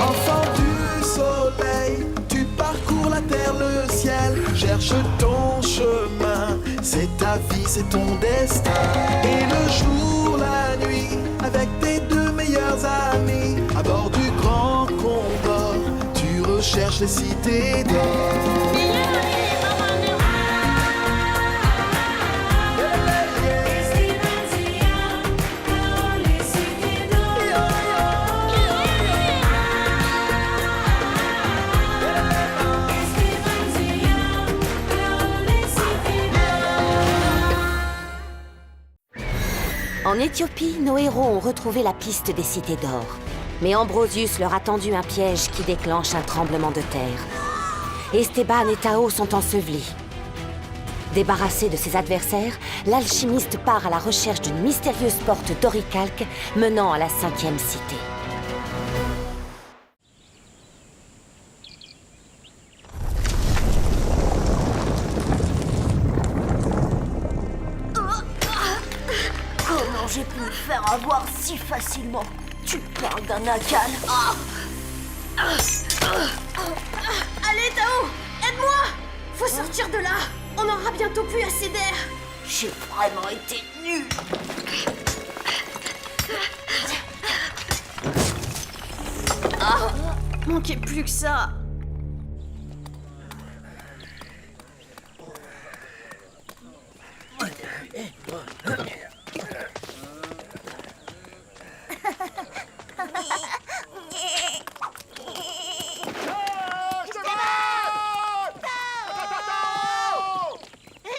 Enfant du soleil, tu parcours la terre, le ciel, cherche ton chemin. C'est ta vie, c'est ton destin. Et le jour, la nuit, avec tes deux meilleurs amis, à bord du grand Condor, tu recherches les cités d'or. En Éthiopie, nos héros ont retrouvé la piste des cités d'or. Mais Ambrosius leur a tendu un piège qui déclenche un tremblement de terre. Esteban et Tao sont ensevelis. Débarrassé de ses adversaires, l'alchimiste part à la recherche d'une mystérieuse porte d'oricalque menant à la 5e cité. Comment j'ai pu me faire avoir si facilement? Tu parles d'un Akal. Allez, Tao, aide-moi! Faut sortir de là. On aura bientôt plus assez d'air. J'ai vraiment été nul. Manquait plus que ça.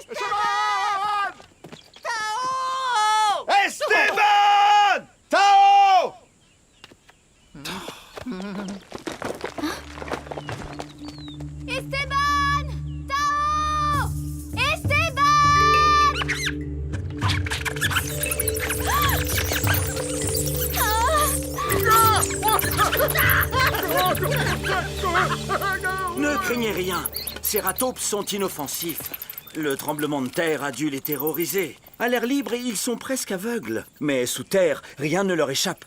Esteban! Tao! Esteban! Tao! Esteban! Ne craignez rien, ces ratopes sont inoffensifs. Le tremblement de terre a dû les terroriser. À l'air libre, ils sont presque aveugles. Mais sous terre, rien ne leur échappe.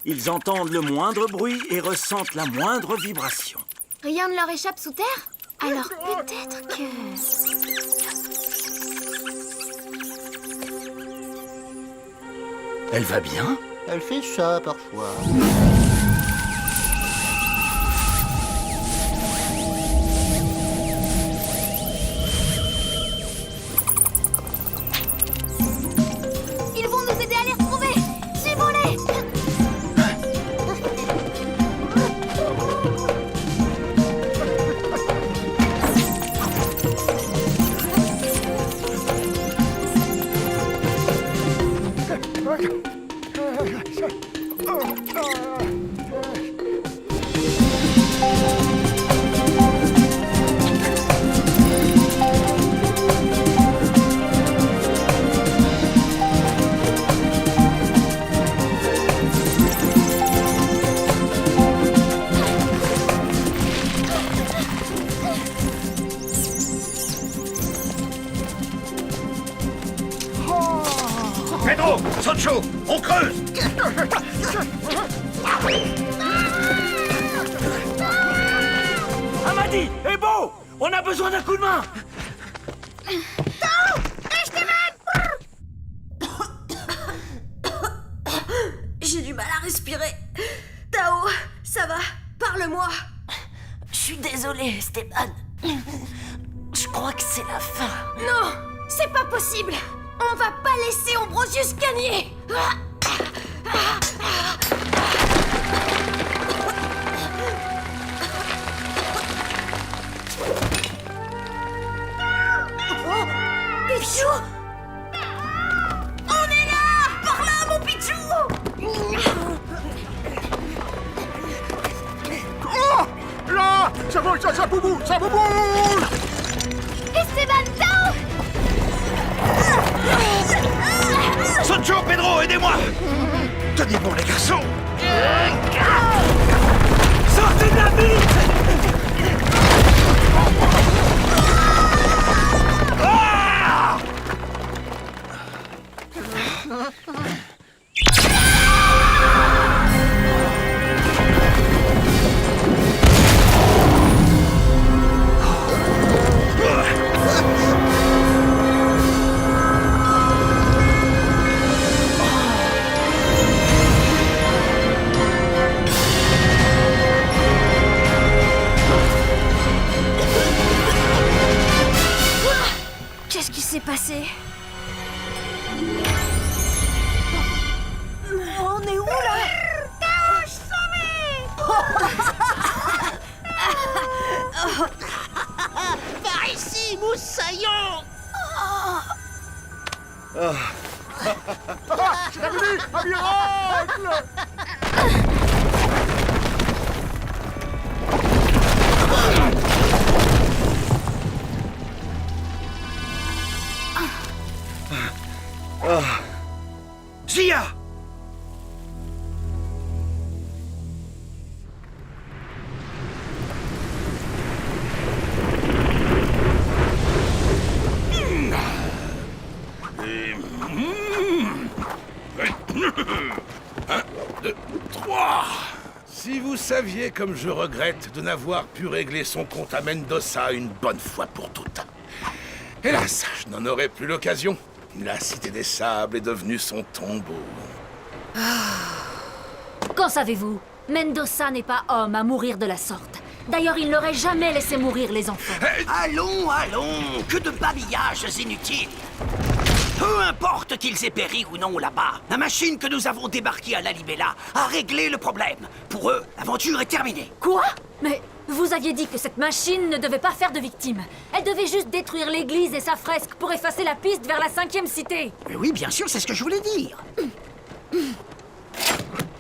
Ils entendent le moindre bruit et ressentent la moindre vibration. Rien ne leur échappe sous terre? Alors peut-être que... Elle va bien? Elle fait ça parfois. Ils vont nous aider à les retrouver! Suivons-les! Pedro! Sancho! On creuse! Amadi! Ebo! On a besoin d'un coup de main! J'ai du mal à respirer. Tao, ça va? Parle-moi. Je suis désolée, Esteban. Je crois que c'est la fin. Non, c'est pas possible. On va pas laisser Ambrosius gagner. Pichou! On est là! Par là, mon Pichou! Là! Ça bouge, ça bouge, ça bouge! Esteban, Tao! Sancho, Pedro, aidez-moi! Tenez bon, les garçons! Sortez de la ville! Ah! accompli un miracle! Zia! Si vous saviez comme je regrette de n'avoir pu régler son compte à Mendoza une bonne fois pour toutes. Hélas, je n'en aurai plus l'occasion. La Cité des Sables est devenue son tombeau. Qu'en savez-vous? Mendoza n'est pas homme à mourir de la sorte. D'ailleurs, il n'aurait jamais laissé mourir les enfants. Allons, allons, que de babillages inutiles. Peu importe qu'ils aient péri ou non là-bas, la machine que nous avons débarquée à la Libella a réglé le problème. Pour eux, l'aventure est terminée. Quoi? Mais vous aviez dit que cette machine ne devait pas faire de victimes. Elle devait juste détruire l'église et sa fresque pour effacer la piste vers la 5e cité. Mais oui, bien sûr, c'est ce que je voulais dire.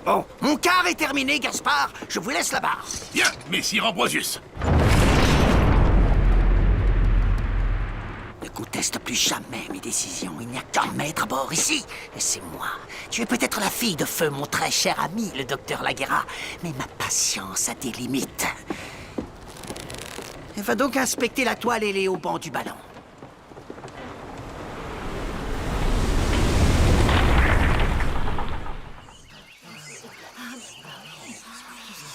Bon, mon quart est terminé, Gaspard. Je vous laisse là-bas. Bien, messire Ambrosius. Ne conteste plus jamais mes décisions. Il n'y a qu'un maître à bord ici. Et c'est moi. Tu es peut-être la fille de feu, mon très cher ami, le docteur Laguerra. Mais ma patience a des limites. Va donc inspecter la toile et les haubans du ballon.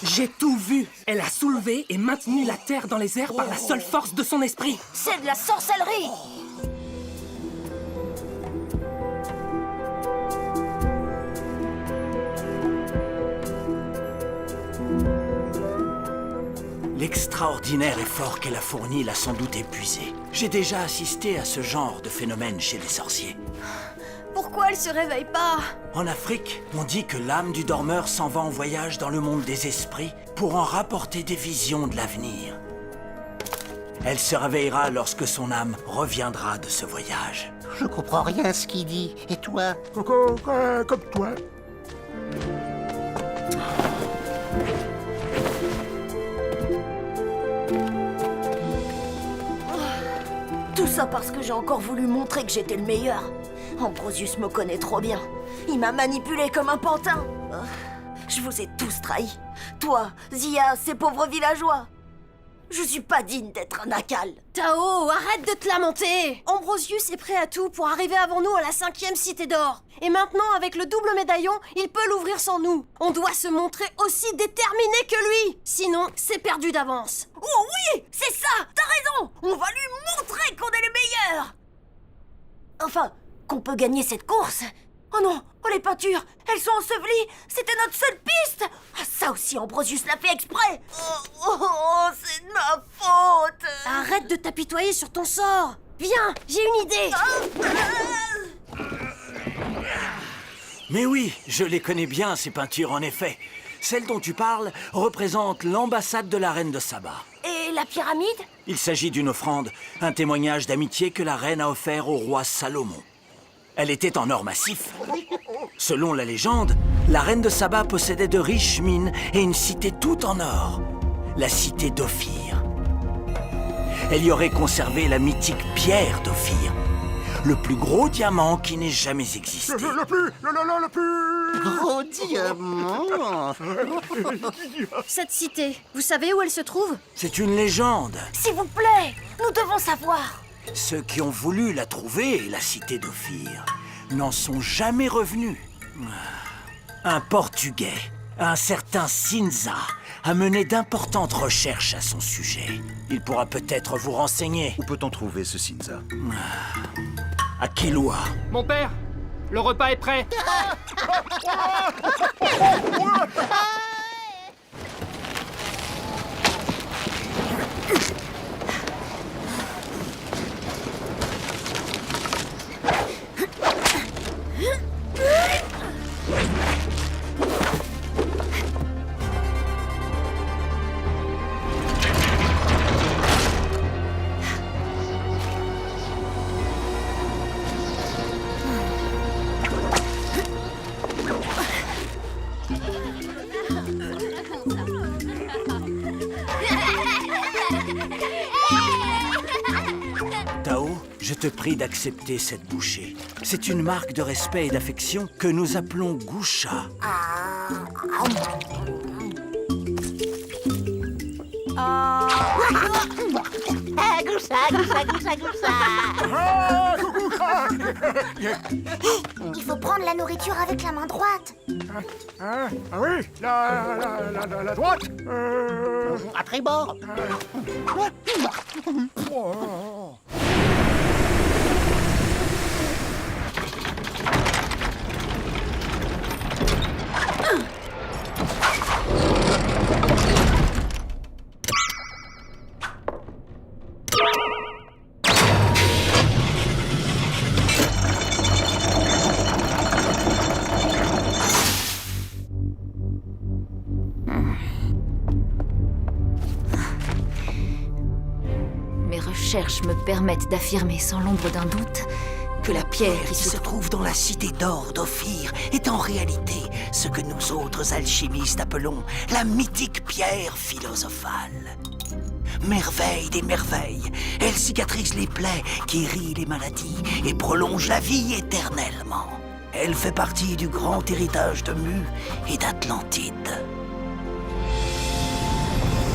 J'ai tout vu. Elle a soulevé et maintenu la terre dans les airs par la seule force de son esprit. C'est de la sorcellerie! L'extraordinaire effort qu'elle a fourni l'a sans doute épuisé. J'ai déjà assisté à ce genre de phénomène chez les sorciers. Pourquoi elle se réveille pas? En Afrique, on dit que l'âme du dormeur s'en va en voyage dans le monde des esprits pour en rapporter des visions de l'avenir. Elle se réveillera lorsque son âme reviendra de ce voyage. Je comprends rien à ce qu'il dit. Et toi? Coco, comme toi. Tout ça parce que j'ai encore voulu montrer que j'étais le meilleur. Ambrosius me connaît trop bien. Il m'a manipulé comme un pantin. Je vous ai tous trahis. Toi, Zia, ces pauvres villageois. Je suis pas digne d'être un Akal. Tao, arrête de te lamenter! Ambrosius est prêt à tout pour arriver avant nous à la 5e cité d'or. Et maintenant, avec le double médaillon, il peut l'ouvrir sans nous. On doit se montrer aussi déterminé que lui. Sinon, c'est perdu d'avance. Oh oui, c'est ça. T'as raison. On va lui montrer qu'on est les meilleurs. Enfin, qu'on peut gagner cette course. Oh non, oh les peintures, elles sont ensevelies. C'était notre seule piste. Ah, ça aussi, Ambrosius l'a fait exprès. Oh, c'est de ma faute. Arrête de t'apitoyer sur ton sort. Viens, j'ai une idée. Mais oui, je les connais bien, ces peintures, en effet. Celle dont tu parles représente l'ambassade de la reine de Saba. Et la pyramide? Il s'agit d'une offrande, un témoignage d'amitié que la reine a offert au roi Salomon. Elle était en or massif. Selon la légende, la reine de Saba possédait de riches mines et une cité toute en or, la cité d'Ophir. Elle y aurait conservé la mythique pierre d'Ophir, le plus gros diamant qui n'ait jamais existé. Le plus Gros diamant. Cette cité, vous savez où elle se trouve? C'est une légende. S'il vous plaît, nous devons savoir. Ceux qui ont voulu la trouver, la cité d'Ophir, n'en sont jamais revenus. Un Portugais, un certain Cinza, a mené d'importantes recherches à son sujet. Il pourra peut-être vous renseigner. Où peut-on trouver ce Cinza? À Kilwa. Mon père, le repas est prêt. Tao, je te prie d'accepter cette bouchée. C'est une marque de respect et d'affection que nous appelons Goucha. Il faut prendre la nourriture avec la main droite. Ah oui, la droite. À tribord. Mes recherches me permettent d'affirmer sans l'ombre d'un doute que la pierre qui se trouve dans la cité d'or d'Ophir est en réalité ce que nous autres alchimistes appelons la mythique pierre philosophale. Merveille des merveilles, elle cicatrise les plaies, guérit les maladies et prolonge la vie éternellement. Elle fait partie du grand héritage de Mu et d'Atlantide.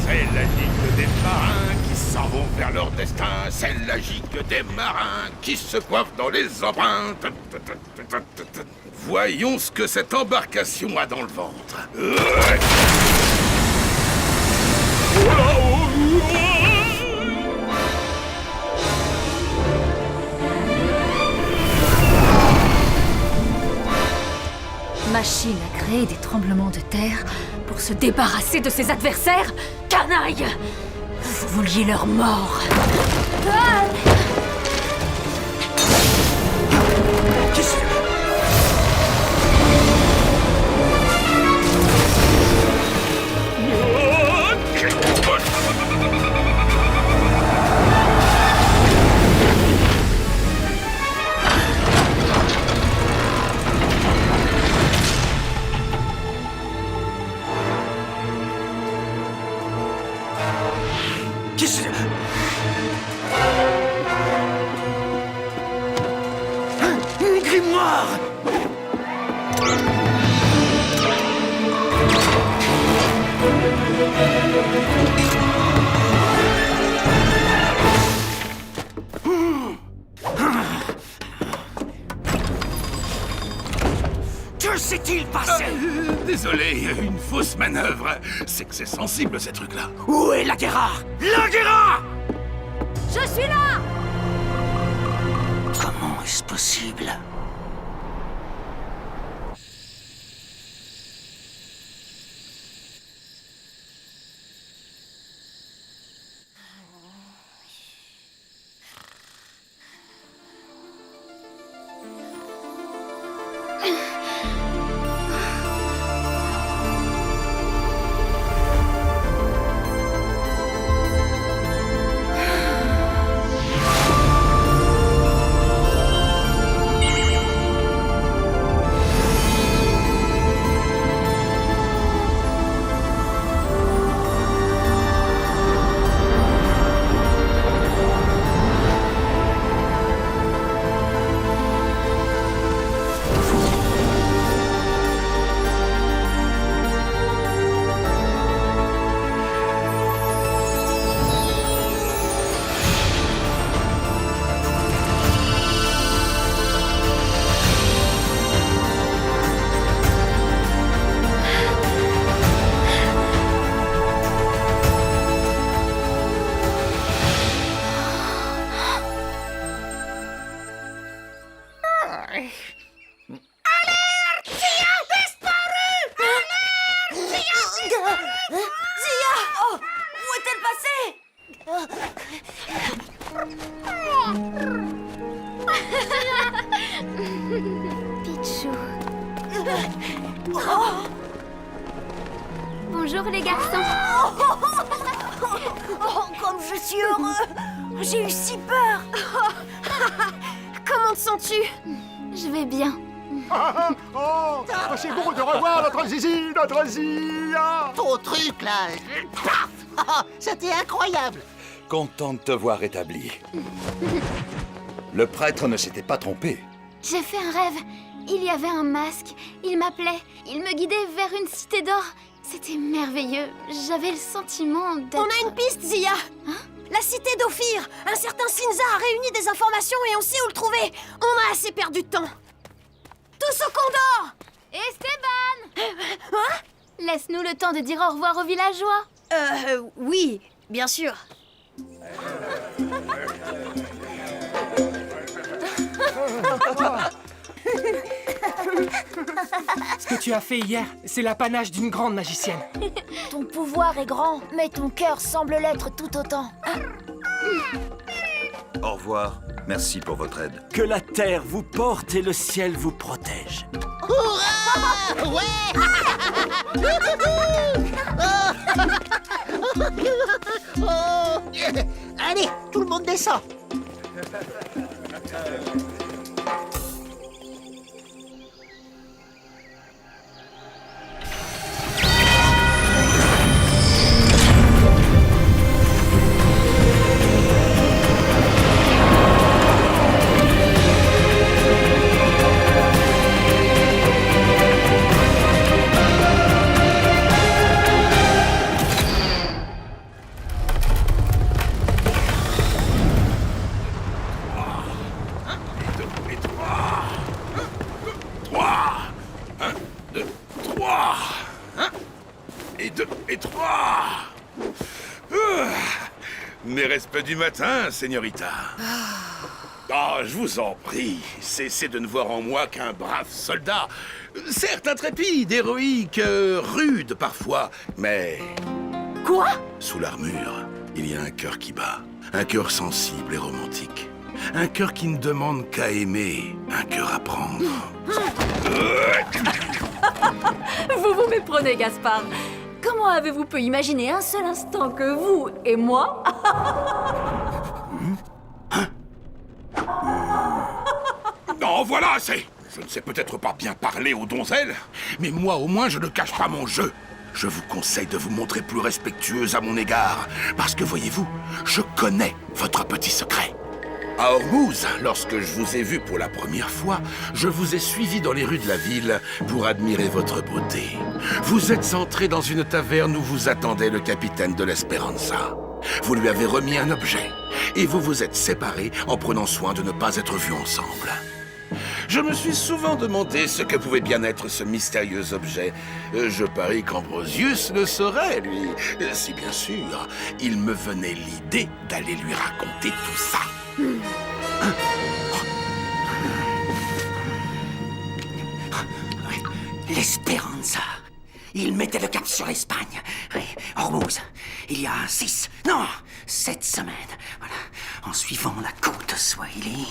C'est la gigue des marins qui s'en vont vers leur destin. C'est la gigue des marins qui se coiffent dans les empreintes. Voyons ce que cette embarcation a dans le ventre. Machine a créé des tremblements de terre pour se débarrasser de ses adversaires. Canaille! Vous vouliez leur mort. Grimoire! Que s'est-il passé? Désolé, une fausse manœuvre. C'est que c'est sensible ces trucs-là. Où est la Guerra? La Guerra! Je suis là! Comment est-ce possible? Pichou. Bonjour les garçons. Oh, comme je suis heureux! J'ai eu si peur! Comment te sens-tu? Je vais bien. Oh, c'est bon de revoir notre zizi, notre Zia. Ton truc, là. Paf. Oh, c'était incroyable. Content de te voir rétabli. Le prêtre ne s'était pas trompé. J'ai fait un rêve. Il y avait un masque. Il m'appelait. Il me guidait vers une cité d'or. C'était merveilleux. J'avais le sentiment d'être... On a une piste, Zia. La cité d'Ophir. Un certain Sinza a réuni des informations et on sait où le trouver. On a assez perdu de temps. Tous au Condor. Esteban Laisse-nous le temps de dire au revoir aux villageois. Oui, bien sûr. Ce que tu as fait hier, c'est l'apanage d'une grande magicienne. Ton pouvoir est grand, mais ton cœur semble l'être tout autant. Au revoir. Merci pour votre aide. Que la terre vous porte et le ciel vous protège. Hurrah! Ouais! Oh. Allez, tout le monde descend. Mes respects du matin, señorita. Ah, je vous en prie, cessez de ne voir en moi qu'un brave soldat. Certes intrépide, héroïque, rude parfois, mais... Quoi? Sous l'armure, il y a un cœur qui bat. Un cœur sensible et romantique. Un cœur qui ne demande qu'à aimer. Un cœur à prendre. Vous vous méprenez, Gaspard. Comment avez-vous pu imaginer un seul instant que vous et moi... Non, voilà, c'est... Je ne sais peut-être pas bien parler aux donzelles, mais moi au moins je ne cache pas mon jeu. Je vous conseille de vous montrer plus respectueuse à mon égard, parce que voyez-vous, je connais votre petit secret. À Ormuz, lorsque je vous ai vu pour la première fois, je vous ai suivi dans les rues de la ville pour admirer votre beauté. Vous êtes entré dans une taverne où vous attendait le capitaine de l'Esperanza. Vous lui avez remis un objet, et vous vous êtes séparés en prenant soin de ne pas être vus ensemble. Je me suis souvent demandé ce que pouvait bien être ce mystérieux objet. Je parie qu'Ambrosius le saurait, lui. Si bien sûr, il me venait l'idée d'aller lui raconter tout ça. L'Esperanza. Il mettait le cap sur l'Espagne. Oui, Ormuz, il y a 7 semaines. Voilà. En suivant la côte Swahili.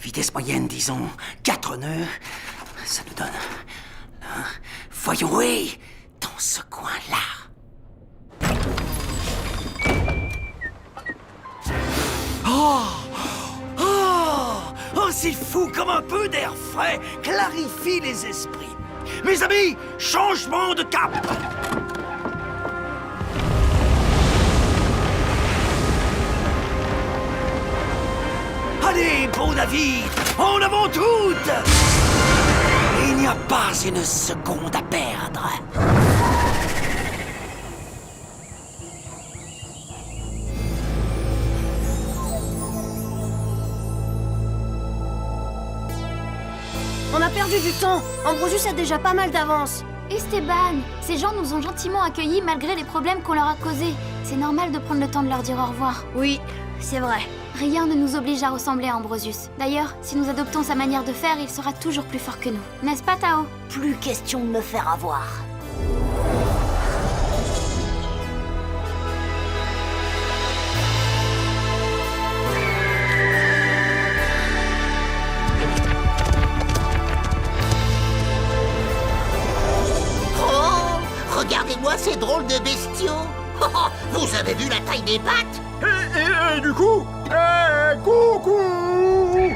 Vitesse moyenne, disons, 4 nœuds. Ça nous donne... voyons, oui, dans ce coin-là. Oh, c'est fou comme un peu d'air frais clarifie les esprits. Mes amis, changement de cap. Allez, bon navire, en avant toutes. Il n'y a pas une seconde à perdre. On a perdu du temps. Ambrosius a déjà pas mal d'avance. Esteban, ces gens nous ont gentiment accueillis malgré les problèmes qu'on leur a causés. C'est normal de prendre le temps de leur dire au revoir. Oui, c'est vrai. Rien ne nous oblige à ressembler à Ambrosius. D'ailleurs, si nous adoptons sa manière de faire, il sera toujours plus fort que nous. N'est-ce pas, Tao? Plus question de me faire avoir. Oh, regardez-moi ces drôles de bestiaux. Vous avez vu la taille des pattes? Et du coup, coucou!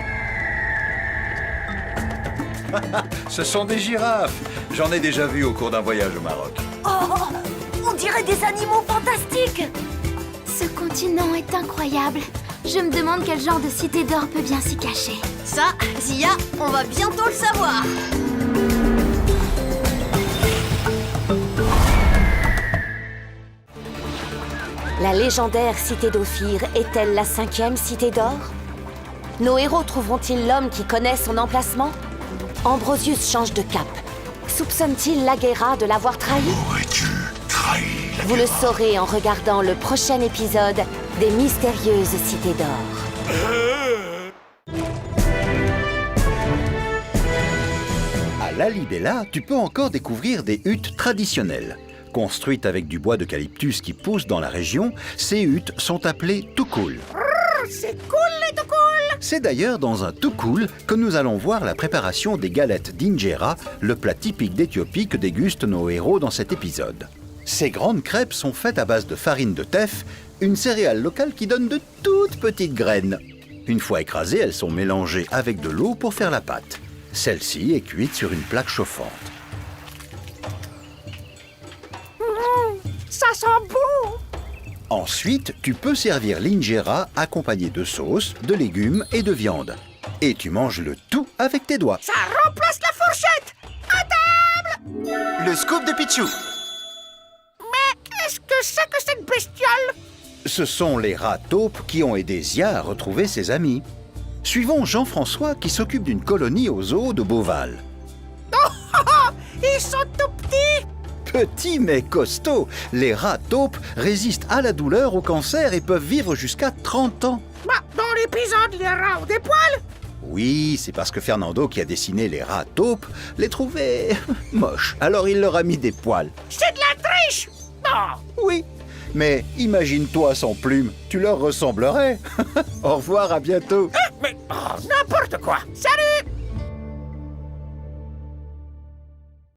Ce sont des girafes. J'en ai déjà vu au cours d'un voyage au Maroc. Oh, on dirait des animaux fantastiques. Ce continent est incroyable. Je me demande quel genre de cité d'or peut bien s'y cacher. Ça, Zia, on va bientôt le savoir. La légendaire cité d'Ophir est-elle la 5e cité d'or? Nos héros trouveront-ils l'homme qui connaît son emplacement? Ambrosius change de cap. Soupçonne-t-il Laguerra de l'avoir trahi? Aurais-tu trahi la Vous le saurez en regardant le prochain épisode des Mystérieuses Cités d'Or. À Lalibela, tu peux encore découvrir des huttes traditionnelles. Construites avec du bois d'eucalyptus qui pousse dans la région, ces huttes sont appelées tukul. C'est cool les tukul! C'est d'ailleurs dans un tukul que nous allons voir la préparation des galettes d'injera, le plat typique d'Éthiopie que dégustent nos héros dans cet épisode. Ces grandes crêpes sont faites à base de farine de teff, une céréale locale qui donne de toutes petites graines. Une fois écrasées, elles sont mélangées avec de l'eau pour faire la pâte. Celle-ci est cuite sur une plaque chauffante. Ça sent bon! Ensuite, tu peux servir l'injera accompagné de sauce, de légumes et de viande. Et tu manges le tout avec tes doigts. Ça remplace la fourchette! À table! Le scoop de Pichou. Mais qu'est-ce que c'est que cette bestiole? Ce sont les rats taupes qui ont aidé Zia à retrouver ses amis. Suivons Jean-François qui s'occupe d'une colonie au zoo de Beauval. Ils sont tout petits! Petits mais costauds, les rats taupes résistent à la douleur, au cancer et peuvent vivre jusqu'à 30 ans. Bah, dans l'épisode, les rats ont des poils! Oui, c'est parce que Fernando, qui a dessiné les rats taupes, les trouvait moches. Alors il leur a mis des poils. C'est de la triche! Non! Oui, mais imagine-toi sans plumes, tu leur ressemblerais. Au revoir, à bientôt. Mais n'importe quoi! Salut!